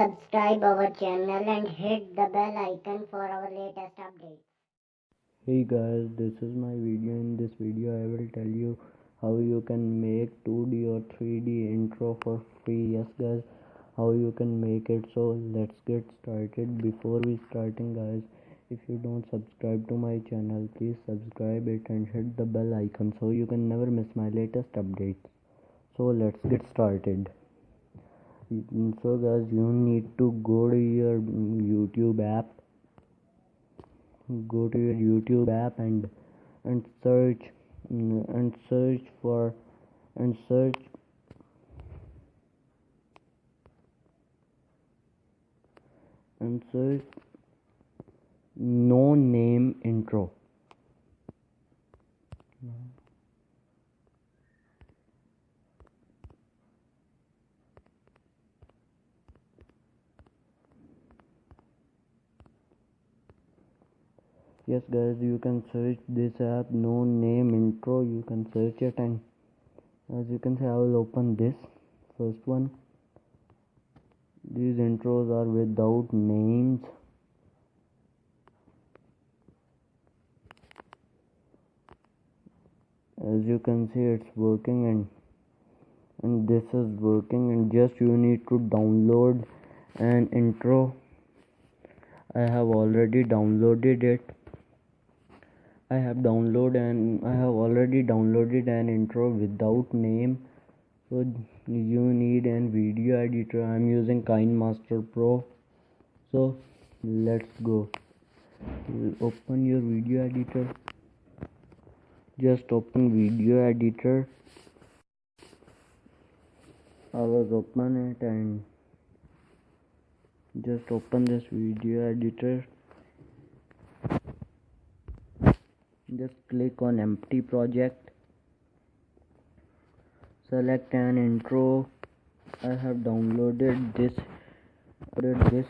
subscribe our channel and hit the bell icon for our latest updates. Hey guys, this is my video. In this video I will tell you how you can make 2D or 3D intro for free. Yes guys, how you can make it. So let's get started. Before we starting guys, if you don't subscribe to my channel, please subscribe it and hit the bell icon so you can never miss my latest updates. So let's get started. So guys, you need to go to your YouTube app. Go to your YouTube app and search and search for and search and search no name intro. Yes guys, you can search this app no name intro. You can search it, and as you can see, I will open this first one. These intros are without names. As you can see, it's working, and this is working, and just you need to download an intro. I have already downloaded it. I have already downloaded an intro without name. So you need an video editor. I'm using Kine Master Pro. So let's go. Open your video editor. Just open video editor. I was open it and just open this video editor. Just click on empty project. Select an intro. I have downloaded this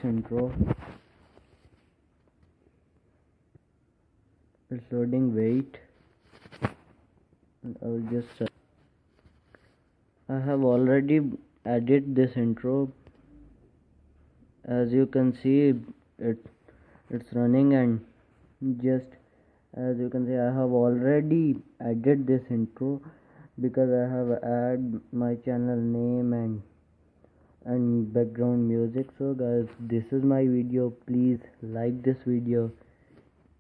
intro. It's loading, wait. And I will just I have already added this intro. As you can see, it's running, and just as you can see, I have already added this intro because I have added my channel name and background music. So guys, this is my video. Please like this video,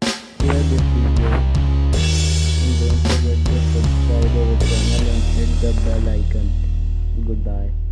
share this video, and don't forget to subscribe our channel and hit the bell icon. Goodbye.